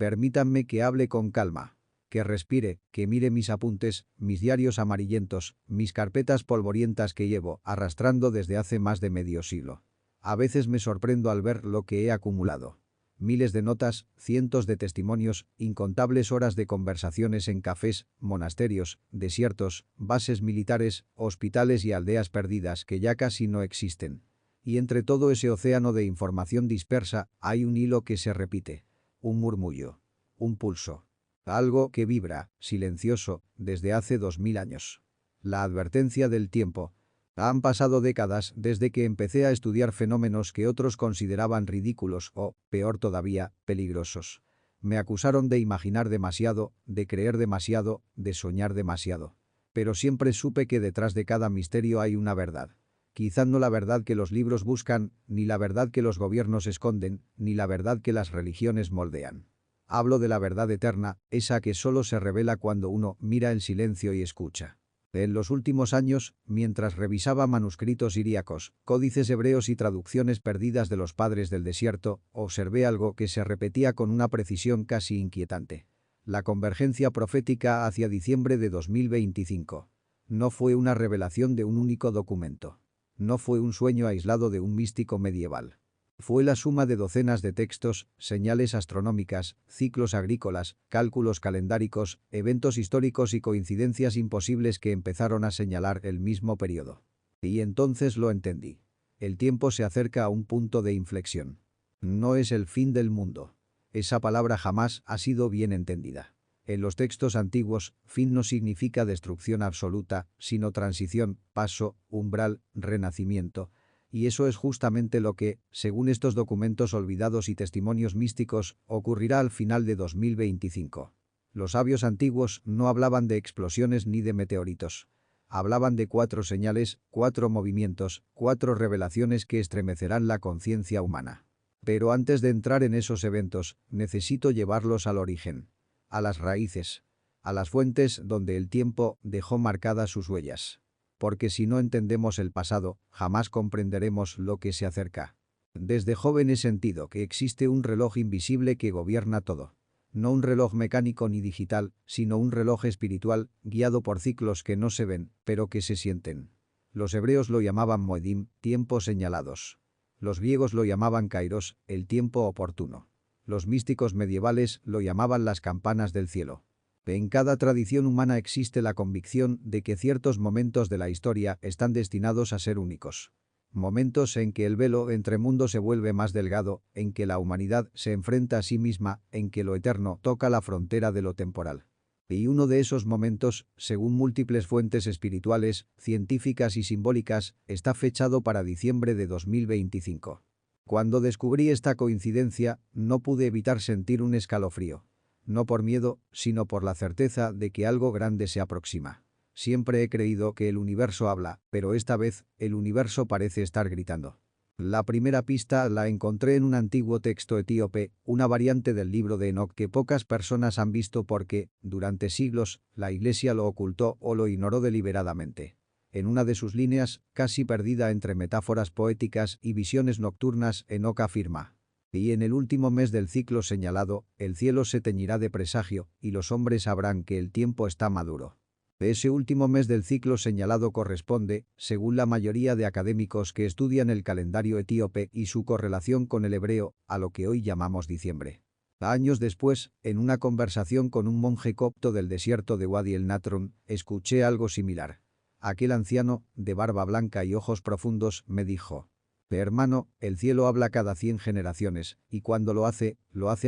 Permítanme que hable con calma. Que respire, que mire mis apuntes, mis diarios amarillentos, mis carpetas polvorientas que llevo arrastrando desde hace más de medio siglo. A veces me sorprendo al ver lo que he acumulado. Miles de notas, cientos de testimonios, incontables horas de conversaciones en cafés, monasterios, desiertos, bases militares, hospitales y aldeas perdidas que ya casi no existen. Y entre todo ese océano de información dispersa hay un hilo que se repite. Un murmullo. Un pulso. Algo que vibra, silencioso, desde hace 2000 años. La advertencia del tiempo. Han pasado décadas desde que empecé a estudiar fenómenos que otros consideraban ridículos o, peor todavía, peligrosos. Me acusaron de imaginar demasiado, de creer demasiado, de soñar demasiado. Pero siempre supe que detrás de cada misterio hay una verdad. Quizá no la verdad que los libros buscan, ni la verdad que los gobiernos esconden, ni la verdad que las religiones moldean. Hablo de la verdad eterna, esa que solo se revela cuando uno mira en silencio y escucha. En los últimos años, mientras revisaba manuscritos siríacos, códices hebreos y traducciones perdidas de los padres del desierto, observé algo que se repetía con una precisión casi inquietante. La convergencia profética hacia diciembre de 2025. No fue una revelación de un único documento. No fue un sueño aislado de un místico medieval. Fue la suma de docenas de textos, señales astronómicas, ciclos agrícolas, cálculos calendáricos, eventos históricos y coincidencias imposibles que empezaron a señalar el mismo periodo. Y entonces lo entendí. El tiempo se acerca a un punto de inflexión. No es el fin del mundo. Esa palabra jamás ha sido bien entendida. En los textos antiguos, fin no significa destrucción absoluta, sino transición, paso, umbral, renacimiento. Y eso es justamente lo que, según estos documentos olvidados y testimonios místicos, ocurrirá al final de 2025. Los sabios antiguos no hablaban de explosiones ni de meteoritos. Hablaban de 4 señales, 4 movimientos, 4 revelaciones que estremecerán la conciencia humana. Pero antes de entrar en esos eventos, necesito llevarlos al origen. A las raíces. A las fuentes donde el tiempo dejó marcadas sus huellas. Porque si no entendemos el pasado, jamás comprenderemos lo que se acerca. Desde joven he sentido que existe un reloj invisible que gobierna todo. No un reloj mecánico ni digital, sino un reloj espiritual, guiado por ciclos que no se ven, pero que se sienten. Los hebreos lo llamaban Moedim, tiempos señalados. Los griegos lo llamaban Kairos, el tiempo oportuno. Los místicos medievales lo llamaban las campanas del cielo. En cada tradición humana existe la convicción de que ciertos momentos de la historia están destinados a ser únicos. Momentos en que el velo entre mundos se vuelve más delgado, en que la humanidad se enfrenta a sí misma, en que lo eterno toca la frontera de lo temporal. Y uno de esos momentos, según múltiples fuentes espirituales, científicas y simbólicas, está fechado para diciembre de 2025. Cuando descubrí esta coincidencia, no pude evitar sentir un escalofrío. No por miedo, sino por la certeza de que algo grande se aproxima. Siempre he creído que el universo habla, pero esta vez, el universo parece estar gritando. La primera pista la encontré en un antiguo texto etíope, una variante del libro de Enoc que pocas personas han visto porque, durante siglos, la Iglesia lo ocultó o lo ignoró deliberadamente. En una de sus líneas, casi perdida entre metáforas poéticas y visiones nocturnas, Enoc afirma: y en el último mes del ciclo señalado, el cielo se teñirá de presagio, y los hombres sabrán que el tiempo está maduro. Ese último mes del ciclo señalado corresponde, según la mayoría de académicos que estudian el calendario etíope y su correlación con el hebreo, a lo que hoy llamamos diciembre. Años después, en una conversación con un monje copto del desierto de Wadi el Natron, escuché algo similar. Aquel anciano, de barba blanca y ojos profundos, me dijo: hermano, el cielo habla cada 100 generaciones, y cuando lo hace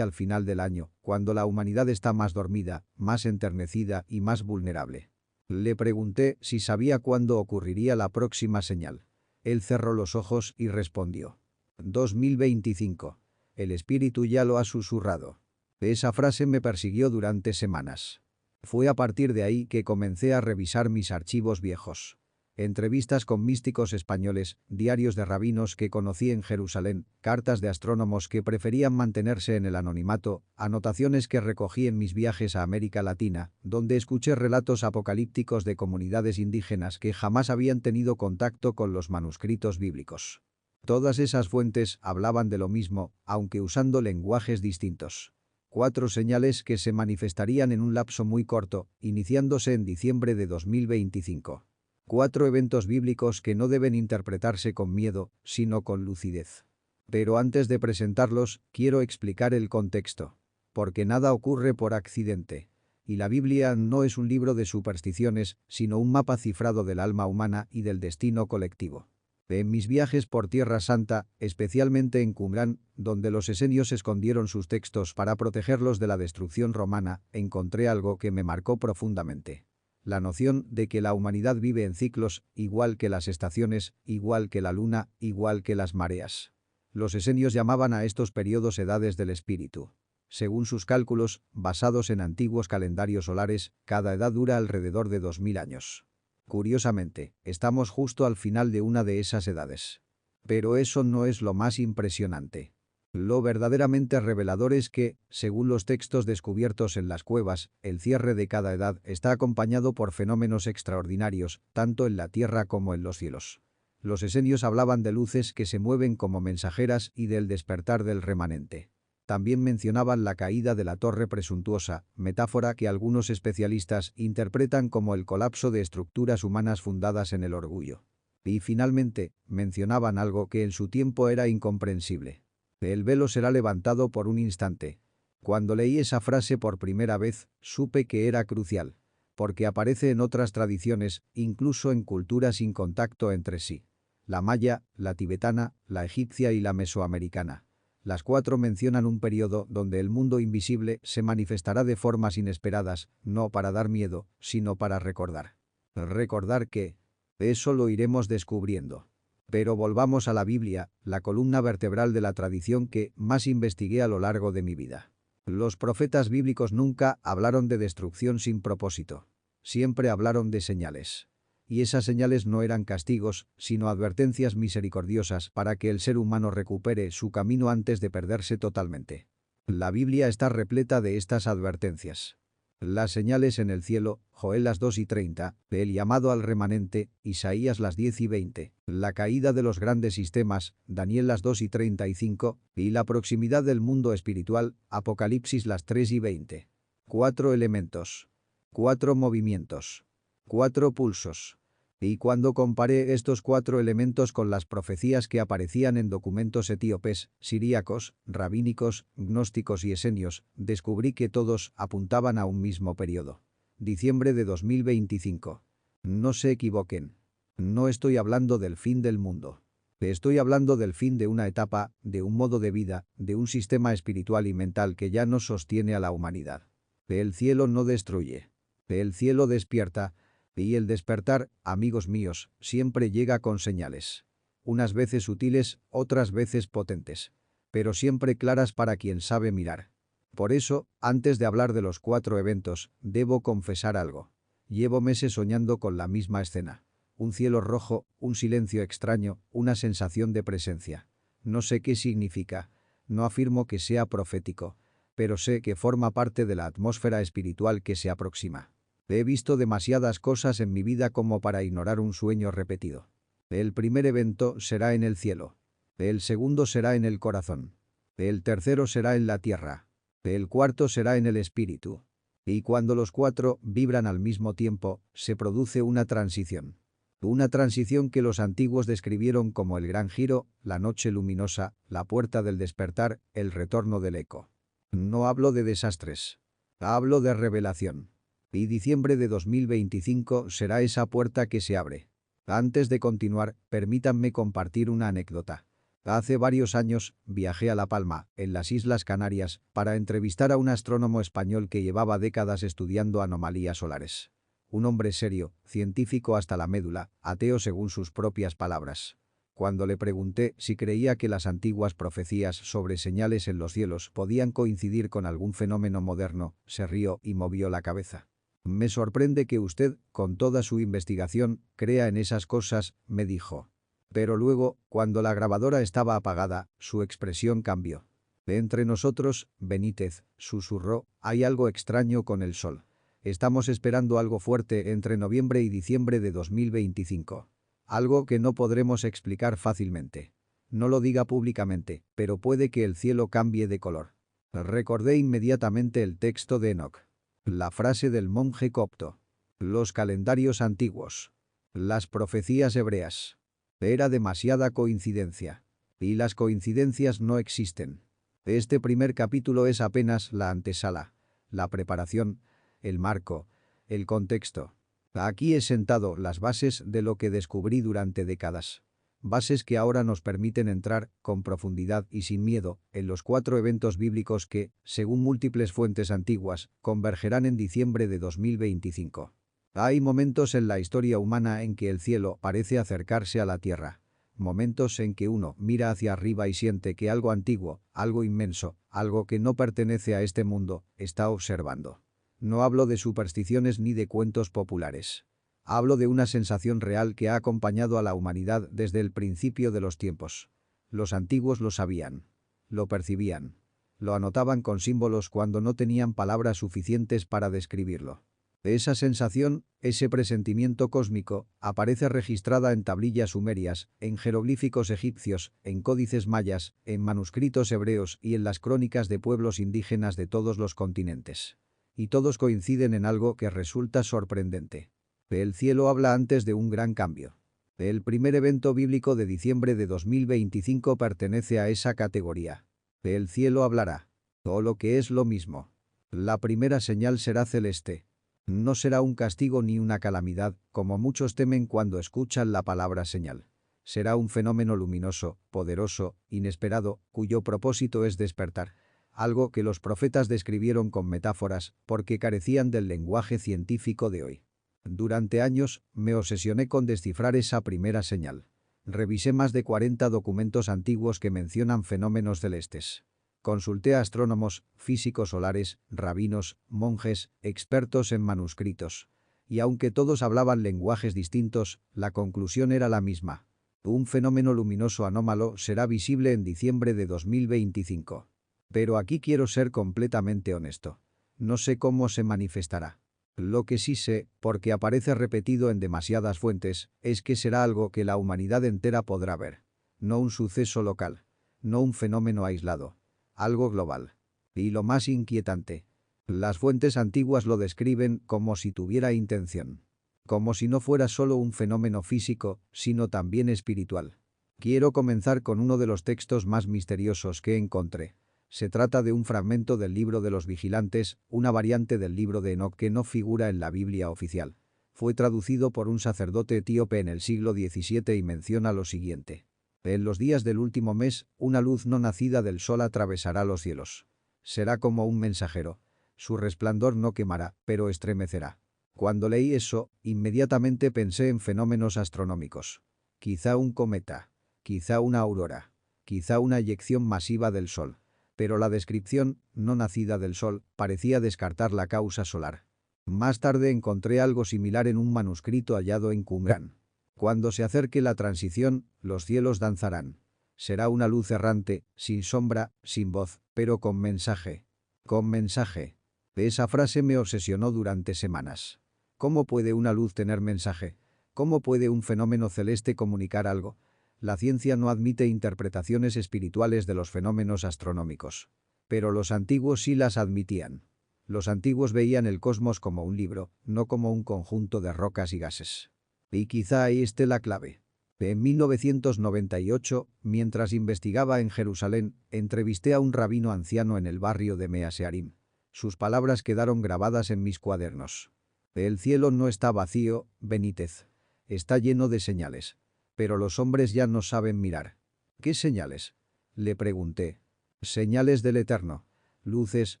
al final del año, cuando la humanidad está más dormida, más enternecida y más vulnerable. Le pregunté si sabía cuándo ocurriría la próxima señal. Él cerró los ojos y respondió: 2025. El espíritu ya lo ha susurrado. Esa frase me persiguió durante semanas. Fue a partir de ahí que comencé a revisar mis archivos viejos. Entrevistas con místicos españoles, diarios de rabinos que conocí en Jerusalén, cartas de astrónomos que preferían mantenerse en el anonimato, anotaciones que recogí en mis viajes a América Latina, donde escuché relatos apocalípticos de comunidades indígenas que jamás habían tenido contacto con los manuscritos bíblicos. Todas esas fuentes hablaban de lo mismo, aunque usando lenguajes distintos. 4 señales que se manifestarían en un lapso muy corto, iniciándose en diciembre de 2025. 4 eventos bíblicos que no deben interpretarse con miedo, sino con lucidez. Pero antes de presentarlos, quiero explicar el contexto. Porque nada ocurre por accidente. Y la Biblia no es un libro de supersticiones, sino un mapa cifrado del alma humana y del destino colectivo. En mis viajes por Tierra Santa, especialmente en Qumrán, donde los esenios escondieron sus textos para protegerlos de la destrucción romana, encontré algo que me marcó profundamente. La noción de que la humanidad vive en ciclos, igual que las estaciones, igual que la luna, igual que las mareas. Los esenios llamaban a estos periodos edades del espíritu. Según sus cálculos, basados en antiguos calendarios solares, cada edad dura alrededor de 2000 años. Curiosamente, estamos justo al final de una de esas edades. Pero eso no es lo más impresionante. Lo verdaderamente revelador es que, según los textos descubiertos en las cuevas, el cierre de cada edad está acompañado por fenómenos extraordinarios, tanto en la tierra como en los cielos. Los esenios hablaban de luces que se mueven como mensajeras y del despertar del remanente. También mencionaban la caída de la torre presuntuosa, metáfora que algunos especialistas interpretan como el colapso de estructuras humanas fundadas en el orgullo. Y finalmente, mencionaban algo que en su tiempo era incomprensible. El velo será levantado por un instante. Cuando leí esa frase por primera vez, supe que era crucial. Porque aparece en otras tradiciones, incluso en culturas sin contacto entre sí. La maya, la tibetana, la egipcia y la mesoamericana. Las 4 mencionan un periodo donde el mundo invisible se manifestará de formas inesperadas, no para dar miedo, sino para recordar. Recordar que eso lo iremos descubriendo. Pero volvamos a la Biblia, la columna vertebral de la tradición que más investigué a lo largo de mi vida. Los profetas bíblicos nunca hablaron de destrucción sin propósito. Siempre hablaron de señales. Y esas señales no eran castigos, sino advertencias misericordiosas para que el ser humano recupere su camino antes de perderse totalmente. La Biblia está repleta de estas advertencias. Las señales en el cielo, Joel las 2:30, el llamado al remanente, Isaías las 10:20, la caída de los grandes sistemas, Daniel las 2:35, y la proximidad del mundo espiritual, Apocalipsis las 3:20. 4 elementos. 4 movimientos. 4 pulsos. Y cuando comparé estos 4 elementos con las profecías que aparecían en documentos etíopes, siríacos, rabínicos, gnósticos y esenios, descubrí que todos apuntaban a un mismo periodo. Diciembre de 2025. No se equivoquen. No estoy hablando del fin del mundo. Estoy hablando del fin de una etapa, de un modo de vida, de un sistema espiritual y mental que ya no sostiene a la humanidad. El cielo no destruye. El cielo despierta. Y el despertar, amigos míos, siempre llega con señales. Unas veces sutiles, otras veces potentes. Pero siempre claras para quien sabe mirar. Por eso, antes de hablar de los 4 eventos, debo confesar algo. Llevo meses soñando con la misma escena. Un cielo rojo, un silencio extraño, una sensación de presencia. No sé qué significa. No afirmo que sea profético. Pero sé que forma parte de la atmósfera espiritual que se aproxima. He visto demasiadas cosas en mi vida como para ignorar un sueño repetido. El primer evento será en el cielo. El segundo será en el corazón. El tercero será en la tierra. El cuarto será en el espíritu. Y cuando los 4 vibran al mismo tiempo, se produce una transición. Una transición que los antiguos describieron como el gran giro, la noche luminosa, la puerta del despertar, el retorno del eco. No hablo de desastres. Hablo de revelación. Y diciembre de 2025 será esa puerta que se abre. Antes de continuar, permítanme compartir una anécdota. Hace varios años, viajé a La Palma, en las Islas Canarias, para entrevistar a un astrónomo español que llevaba décadas estudiando anomalías solares. Un hombre serio, científico hasta la médula, ateo según sus propias palabras. Cuando le pregunté si creía que las antiguas profecías sobre señales en los cielos podían coincidir con algún fenómeno moderno, se rió y movió la cabeza. Me sorprende que usted, con toda su investigación, crea en esas cosas, me dijo. Pero luego, cuando la grabadora estaba apagada, su expresión cambió. Entre nosotros, Benítez, susurró, hay algo extraño con el sol. Estamos esperando algo fuerte entre noviembre y diciembre de 2025. Algo que no podremos explicar fácilmente. No lo diga públicamente, pero puede que el cielo cambie de color. Recordé inmediatamente el texto de Enoc. La frase del monje copto. Los calendarios antiguos. Las profecías hebreas. Era demasiada coincidencia. Y las coincidencias no existen. Este primer capítulo es apenas la antesala, la preparación, el marco, el contexto. Aquí he sentado las bases de lo que descubrí durante décadas. Bases que ahora nos permiten entrar, con profundidad y sin miedo, en los 4 eventos bíblicos que, según múltiples fuentes antiguas, convergerán en diciembre de 2025. Hay momentos en la historia humana en que el cielo parece acercarse a la tierra. Momentos en que uno mira hacia arriba y siente que algo antiguo, algo inmenso, algo que no pertenece a este mundo, está observando. No hablo de supersticiones ni de cuentos populares. Hablo de una sensación real que ha acompañado a la humanidad desde el principio de los tiempos. Los antiguos lo sabían. Lo percibían. Lo anotaban con símbolos cuando no tenían palabras suficientes para describirlo. Esa sensación, ese presentimiento cósmico, aparece registrada en tablillas sumerias, en jeroglíficos egipcios, en códices mayas, en manuscritos hebreos y en las crónicas de pueblos indígenas de todos los continentes. Y todos coinciden en algo que resulta sorprendente. El cielo habla antes de un gran cambio. El primer evento bíblico de diciembre de 2025 pertenece a esa categoría. El cielo hablará. O lo que es lo mismo. La primera señal será celeste. No será un castigo ni una calamidad, como muchos temen cuando escuchan la palabra señal. Será un fenómeno luminoso, poderoso, inesperado, cuyo propósito es despertar. Algo que los profetas describieron con metáforas, porque carecían del lenguaje científico de hoy. Durante años, me obsesioné con descifrar esa primera señal. Revisé más de 40 documentos antiguos que mencionan fenómenos celestes. Consulté a astrónomos, físicos solares, rabinos, monjes, expertos en manuscritos. Y aunque todos hablaban lenguajes distintos, la conclusión era la misma. Un fenómeno luminoso anómalo será visible en diciembre de 2025. Pero aquí quiero ser completamente honesto. No sé cómo se manifestará. Lo que sí sé, porque aparece repetido en demasiadas fuentes, es que será algo que la humanidad entera podrá ver. No un suceso local. No un fenómeno aislado. Algo global. Y lo más inquietante. Las fuentes antiguas lo describen como si tuviera intención. Como si no fuera solo un fenómeno físico, sino también espiritual. Quiero comenzar con uno de los textos más misteriosos que encontré. Se trata de un fragmento del libro de los vigilantes, una variante del libro de Enoc que no figura en la Biblia oficial. Fue traducido por un sacerdote etíope en el siglo XVII y menciona lo siguiente. En los días del último mes, una luz no nacida del sol atravesará los cielos. Será como un mensajero. Su resplandor no quemará, pero estremecerá. Cuando leí eso, inmediatamente pensé en fenómenos astronómicos. Quizá un cometa. Quizá una aurora. Quizá una eyección masiva del sol. Pero la descripción, no nacida del sol, parecía descartar la causa solar. Más tarde encontré algo similar en un manuscrito hallado en Qumrán. Cuando se acerque la transición, los cielos danzarán. Será una luz errante, sin sombra, sin voz, pero con mensaje. Con mensaje. Esa frase me obsesionó durante semanas. ¿Cómo puede una luz tener mensaje? ¿Cómo puede un fenómeno celeste comunicar algo? La ciencia no admite interpretaciones espirituales de los fenómenos astronómicos. Pero los antiguos sí las admitían. Los antiguos veían el cosmos como un libro, no como un conjunto de rocas y gases. Y quizá ahí esté la clave. En 1998, mientras investigaba en Jerusalén, entrevisté a un rabino anciano en el barrio de Mea Shearim. Sus palabras quedaron grabadas en mis cuadernos. El cielo no está vacío, Benítez. Está lleno de señales. Pero los hombres ya no saben mirar. ¿Qué señales? Le pregunté. Señales del Eterno. Luces,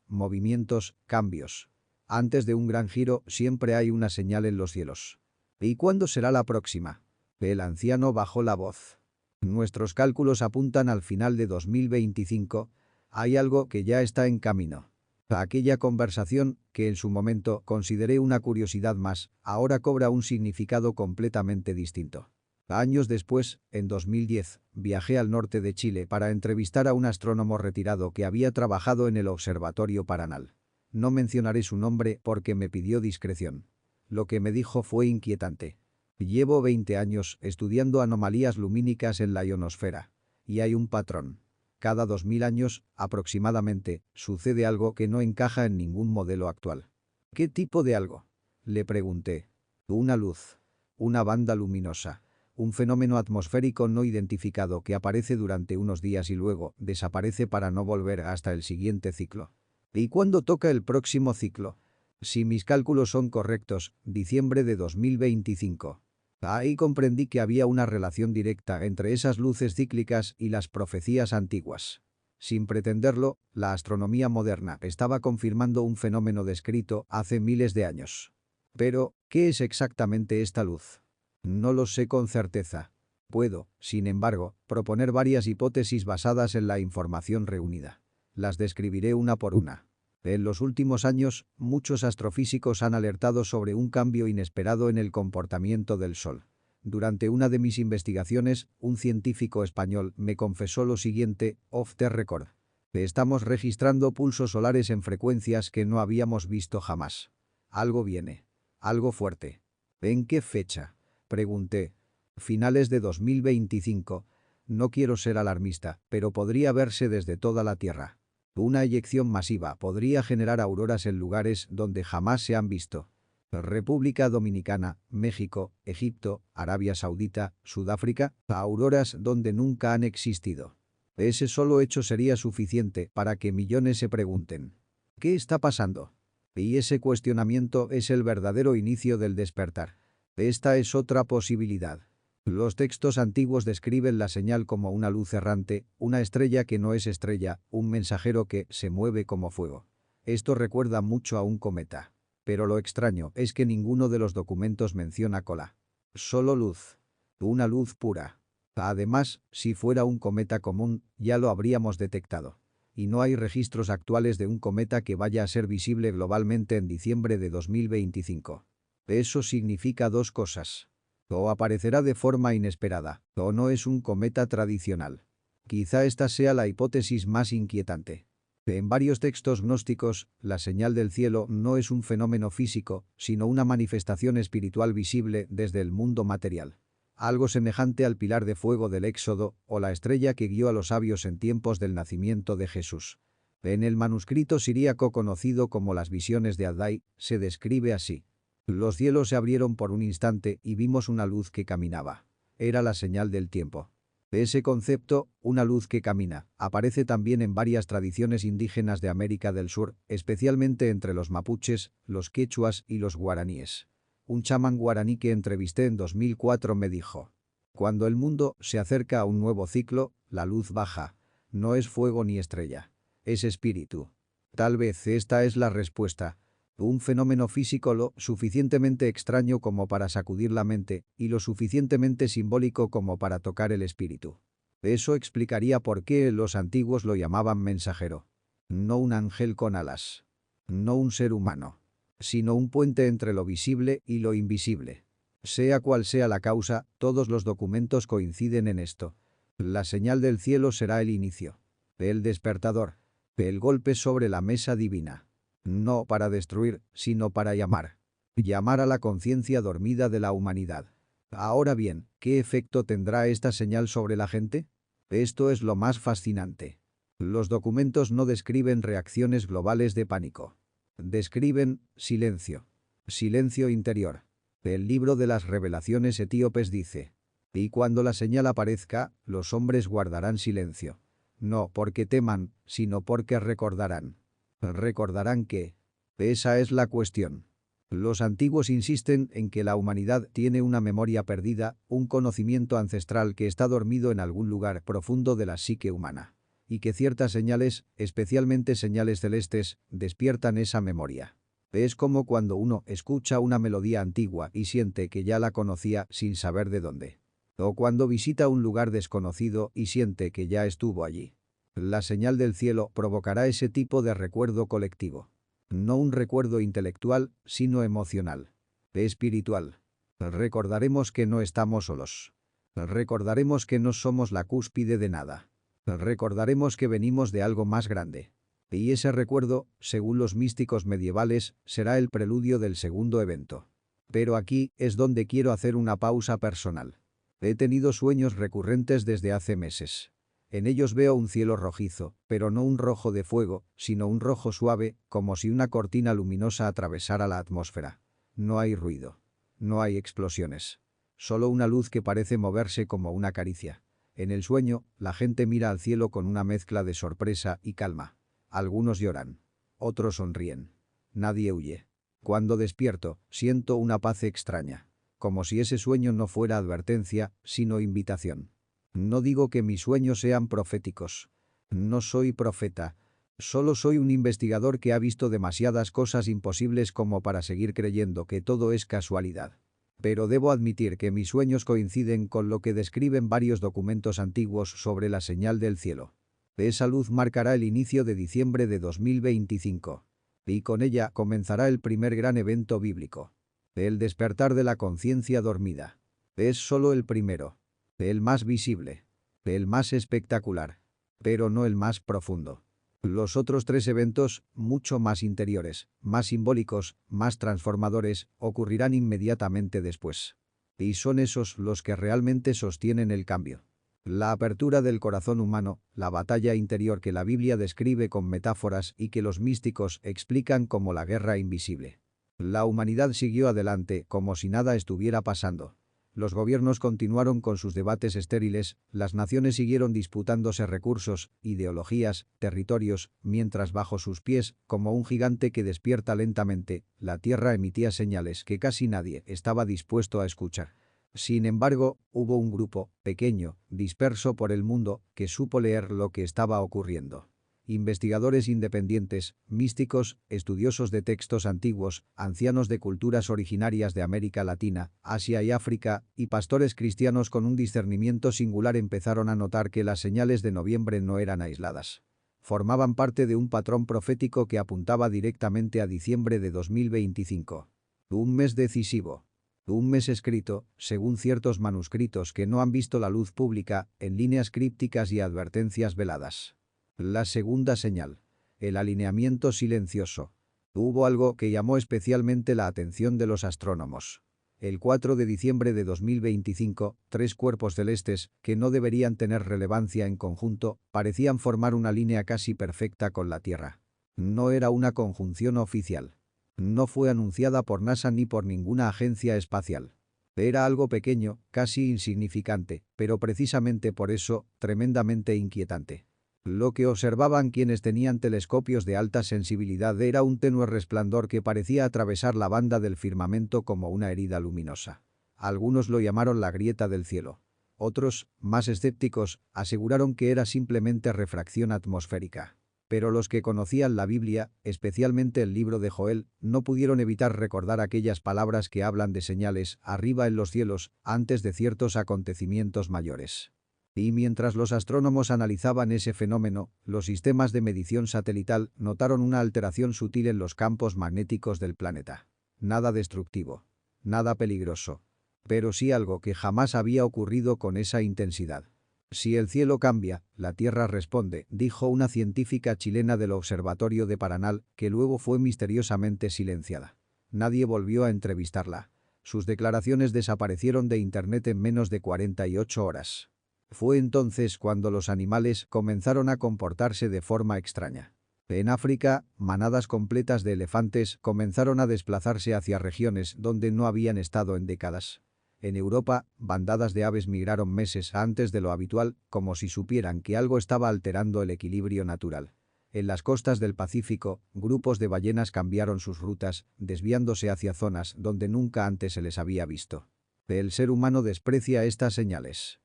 movimientos, cambios. Antes de un gran giro siempre hay una señal en los cielos. ¿Y cuándo será la próxima? El anciano bajó la voz. Nuestros cálculos apuntan al final de 2025. Hay algo que ya está en camino. Aquella conversación, que en su momento consideré una curiosidad más, ahora cobra un significado completamente distinto. Años después, en 2010, viajé al norte de Chile para entrevistar a un astrónomo retirado que había trabajado en el Observatorio Paranal. No mencionaré su nombre porque me pidió discreción. Lo que me dijo fue inquietante. Llevo 20 años estudiando anomalías lumínicas en la ionosfera. Y hay un patrón. Cada 2000 años, aproximadamente, sucede algo que no encaja en ningún modelo actual. ¿Qué tipo de algo? Le pregunté. Una luz. Una banda luminosa. Un fenómeno atmosférico no identificado que aparece durante unos días y luego desaparece para no volver hasta el siguiente ciclo. ¿Y cuándo toca el próximo ciclo? Si mis cálculos son correctos, diciembre de 2025. Ahí comprendí que había una relación directa entre esas luces cíclicas y las profecías antiguas. Sin pretenderlo, la astronomía moderna estaba confirmando un fenómeno descrito hace miles de años. Pero, ¿qué es exactamente esta luz? No lo sé con certeza. Puedo, sin embargo, proponer varias hipótesis basadas en la información reunida. Las describiré una por una. En los últimos años, muchos astrofísicos han alertado sobre un cambio inesperado en el comportamiento del Sol. Durante una de mis investigaciones, un científico español me confesó lo siguiente, off the record. Estamos registrando pulsos solares en frecuencias que no habíamos visto jamás. Algo viene. Algo fuerte. ¿En qué fecha? Pregunté. Finales de 2025. No quiero ser alarmista, pero podría verse desde toda la Tierra. Una eyección masiva podría generar auroras en lugares donde jamás se han visto. República Dominicana, México, Egipto, Arabia Saudita, Sudáfrica, auroras donde nunca han existido. Ese solo hecho sería suficiente para que millones se pregunten. ¿Qué está pasando? Y ese cuestionamiento es el verdadero inicio del despertar. Esta es otra posibilidad. Los textos antiguos describen la señal como una luz errante, una estrella que no es estrella, un mensajero que se mueve como fuego. Esto recuerda mucho a un cometa. Pero lo extraño es que ninguno de los documentos menciona cola. Solo luz. Una luz pura. Además, si fuera un cometa común, ya lo habríamos detectado. Y no hay registros actuales de un cometa que vaya a ser visible globalmente en diciembre de 2025. Eso significa dos cosas. O aparecerá de forma inesperada, o no es un cometa tradicional. Quizá esta sea la hipótesis más inquietante. En varios textos gnósticos, la señal del cielo no es un fenómeno físico, sino una manifestación espiritual visible desde el mundo material. Algo semejante al pilar de fuego del Éxodo o la estrella que guió a los sabios en tiempos del nacimiento de Jesús. En el manuscrito siríaco conocido como las visiones de Addai, se describe así. Los cielos se abrieron por un instante y vimos una luz que caminaba. Era la señal del tiempo. Ese concepto, una luz que camina, aparece también en varias tradiciones indígenas de América del Sur, especialmente entre los mapuches, los quechuas y los guaraníes. Un chamán guaraní que entrevisté en 2004 me dijo: cuando el mundo se acerca a un nuevo ciclo, la luz baja. No es fuego ni estrella. Es espíritu. Tal vez esta es la respuesta. Un fenómeno físico lo suficientemente extraño como para sacudir la mente y lo suficientemente simbólico como para tocar el espíritu. Eso explicaría por qué los antiguos lo llamaban mensajero. No un ángel con alas. No un ser humano. Sino un puente entre lo visible y lo invisible. Sea cual sea la causa, todos los documentos coinciden en esto. La señal del cielo será el inicio. El despertador. El golpe sobre la mesa divina. No para destruir, sino para llamar. Llamar a la conciencia dormida de la humanidad. Ahora bien, ¿qué efecto tendrá esta señal sobre la gente? Esto es lo más fascinante. Los documentos no describen reacciones globales de pánico. Describen silencio. Silencio interior. El libro de las revelaciones etíopes dice: y cuando la señal aparezca, los hombres guardarán silencio. No porque teman, sino porque recordarán. Recordarán que. Esa es la cuestión. Los antiguos insisten en que la humanidad tiene una memoria perdida, un conocimiento ancestral que está dormido en algún lugar profundo de la psique humana. Y que ciertas señales, especialmente señales celestes, despiertan esa memoria. Es como cuando uno escucha una melodía antigua y siente que ya la conocía sin saber de dónde. O cuando visita un lugar desconocido y siente que ya estuvo allí. La señal del cielo provocará ese tipo de recuerdo colectivo. No un recuerdo intelectual, sino emocional. Espiritual. Recordaremos que no estamos solos. Recordaremos que no somos la cúspide de nada. Recordaremos que venimos de algo más grande. Y ese recuerdo, según los místicos medievales, será el preludio del segundo evento. Pero aquí es donde quiero hacer una pausa personal. He tenido sueños recurrentes desde hace meses. En ellos veo un cielo rojizo, pero no un rojo de fuego, sino un rojo suave, como si una cortina luminosa atravesara la atmósfera. No hay ruido. No hay explosiones. Solo una luz que parece moverse como una caricia. En el sueño, la gente mira al cielo con una mezcla de sorpresa y calma. Algunos lloran. Otros sonríen. Nadie huye. Cuando despierto, siento una paz extraña. Como si ese sueño no fuera advertencia, sino invitación. No digo que mis sueños sean proféticos. No soy profeta. Solo soy un investigador que ha visto demasiadas cosas imposibles como para seguir creyendo que todo es casualidad. Pero debo admitir que mis sueños coinciden con lo que describen varios documentos antiguos sobre la señal del cielo. Esa luz marcará el inicio de diciembre de 2025. Y con ella comenzará el primer gran evento bíblico. El despertar de la conciencia dormida. Es solo el primero. El más visible. El más espectacular. Pero no el más profundo. Los otros tres eventos, mucho más interiores, más simbólicos, más transformadores, ocurrirán inmediatamente después. Y son esos los que realmente sostienen el cambio. La apertura del corazón humano, la batalla interior que la Biblia describe con metáforas y que los místicos explican como la guerra invisible. La humanidad siguió adelante como si nada estuviera pasando. Los gobiernos continuaron con sus debates estériles, las naciones siguieron disputándose recursos, ideologías, territorios, mientras bajo sus pies, como un gigante que despierta lentamente, la tierra emitía señales que casi nadie estaba dispuesto a escuchar. Sin embargo, hubo un grupo, pequeño, disperso por el mundo, que supo leer lo que estaba ocurriendo. Investigadores independientes, místicos, estudiosos de textos antiguos, ancianos de culturas originarias de América Latina, Asia y África, y pastores cristianos con un discernimiento singular empezaron a notar que las señales de noviembre no eran aisladas. Formaban parte de un patrón profético que apuntaba directamente a diciembre de 2025. Un mes decisivo. Un mes escrito, según ciertos manuscritos que no han visto la luz pública, en líneas crípticas y advertencias veladas. La segunda señal. El alineamiento silencioso. Hubo algo que llamó especialmente la atención de los astrónomos. El 4 de diciembre de 2025, tres cuerpos celestes, que no deberían tener relevancia en conjunto, parecían formar una línea casi perfecta con la Tierra. No era una conjunción oficial. No fue anunciada por NASA ni por ninguna agencia espacial. Era algo pequeño, casi insignificante, pero precisamente por eso, tremendamente inquietante. Lo que observaban quienes tenían telescopios de alta sensibilidad era un tenue resplandor que parecía atravesar la banda del firmamento como una herida luminosa. Algunos lo llamaron la grieta del cielo. Otros, más escépticos, aseguraron que era simplemente refracción atmosférica. Pero los que conocían la Biblia, especialmente el libro de Joel, no pudieron evitar recordar aquellas palabras que hablan de señales arriba en los cielos antes de ciertos acontecimientos mayores. Y mientras los astrónomos analizaban ese fenómeno, los sistemas de medición satelital notaron una alteración sutil en los campos magnéticos del planeta. Nada destructivo. Nada peligroso. Pero sí algo que jamás había ocurrido con esa intensidad. Si el cielo cambia, la Tierra responde, dijo una científica chilena del Observatorio de Paranal, que luego fue misteriosamente silenciada. Nadie volvió a entrevistarla. Sus declaraciones desaparecieron de Internet en menos de 48 horas. Fue entonces cuando los animales comenzaron a comportarse de forma extraña. En África, manadas completas de elefantes comenzaron a desplazarse hacia regiones donde no habían estado en décadas. En Europa, bandadas de aves migraron meses antes de lo habitual, como si supieran que algo estaba alterando el equilibrio natural. En las costas del Pacífico, grupos de ballenas cambiaron sus rutas, desviándose hacia zonas donde nunca antes se les había visto. El ser humano desprecia estas señales.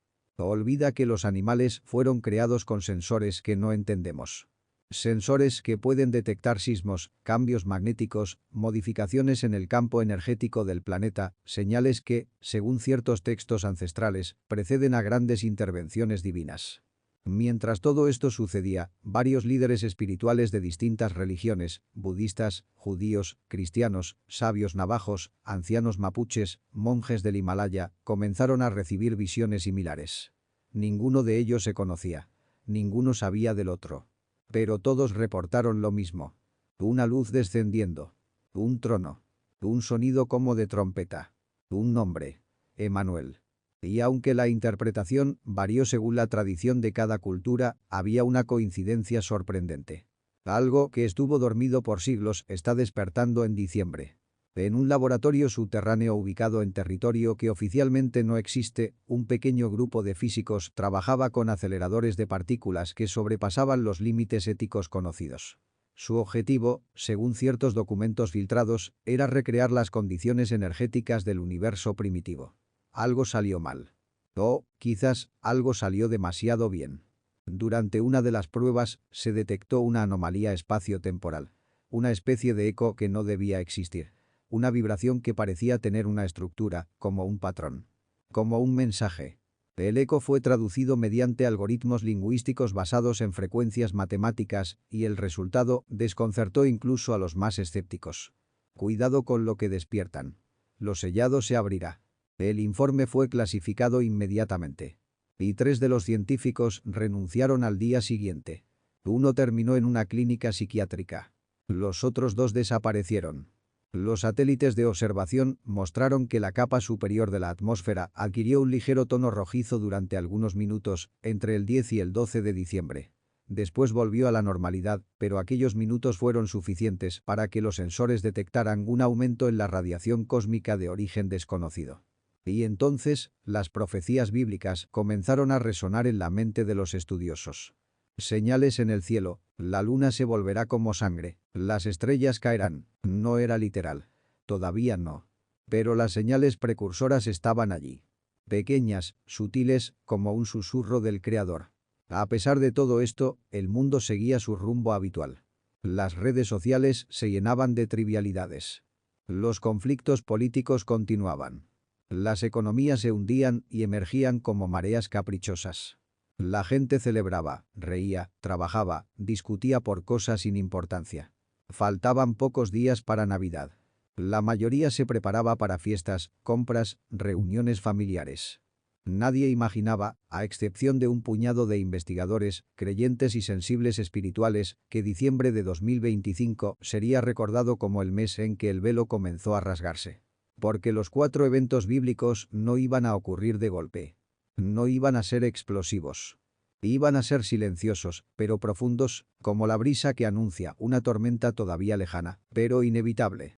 Olvida que los animales fueron creados con sensores que no entendemos. Sensores que pueden detectar sismos, cambios magnéticos, modificaciones en el campo energético del planeta, señales que, según ciertos textos ancestrales, preceden a grandes intervenciones divinas. Mientras todo esto sucedía, varios líderes espirituales de distintas religiones, budistas, judíos, cristianos, sabios navajos, ancianos mapuches, monjes del Himalaya, comenzaron a recibir visiones similares. Ninguno de ellos se conocía. Ninguno sabía del otro. Pero todos reportaron lo mismo. Una luz descendiendo. Un trono. Un sonido como de trompeta. Un nombre. Emanuel. Y aunque la interpretación varió según la tradición de cada cultura, había una coincidencia sorprendente. Algo que estuvo dormido por siglos está despertando en diciembre. En un laboratorio subterráneo ubicado en territorio que oficialmente no existe, un pequeño grupo de físicos trabajaba con aceleradores de partículas que sobrepasaban los límites éticos conocidos. Su objetivo, según ciertos documentos filtrados, era recrear las condiciones energéticas del universo primitivo. Algo salió mal. O, quizás, algo salió demasiado bien. Durante una de las pruebas, se detectó una anomalía espacio-temporal. Una especie de eco que no debía existir. Una vibración que parecía tener una estructura, como un patrón. Como un mensaje. El eco fue traducido mediante algoritmos lingüísticos basados en frecuencias matemáticas, y el resultado desconcertó incluso a los más escépticos. Cuidado con lo que despiertan. Lo sellado se abrirá. El informe fue clasificado inmediatamente. Y 3 de los científicos renunciaron al día siguiente. Uno terminó en una clínica psiquiátrica. Los otros 2 desaparecieron. Los satélites de observación mostraron que la capa superior de la atmósfera adquirió un ligero tono rojizo durante algunos minutos, entre el 10 y el 12 de diciembre. Después volvió a la normalidad, pero aquellos minutos fueron suficientes para que los sensores detectaran un aumento en la radiación cósmica de origen desconocido. Y entonces, las profecías bíblicas comenzaron a resonar en la mente de los estudiosos. Señales en el cielo, la luna se volverá como sangre, las estrellas caerán. No era literal. Todavía no. Pero las señales precursoras estaban allí. Pequeñas, sutiles, como un susurro del Creador. A pesar de todo esto, el mundo seguía su rumbo habitual. Las redes sociales se llenaban de trivialidades. Los conflictos políticos continuaban. Las economías se hundían y emergían como mareas caprichosas. La gente celebraba, reía, trabajaba, discutía por cosas sin importancia. Faltaban pocos días para Navidad. La mayoría se preparaba para fiestas, compras, reuniones familiares. Nadie imaginaba, a excepción de un puñado de investigadores, creyentes y sensibles espirituales, que diciembre de 2025 sería recordado como el mes en que el velo comenzó a rasgarse. Porque los 4 eventos bíblicos no iban a ocurrir de golpe. No iban a ser explosivos. Iban a ser silenciosos, pero profundos, como la brisa que anuncia una tormenta todavía lejana, pero inevitable.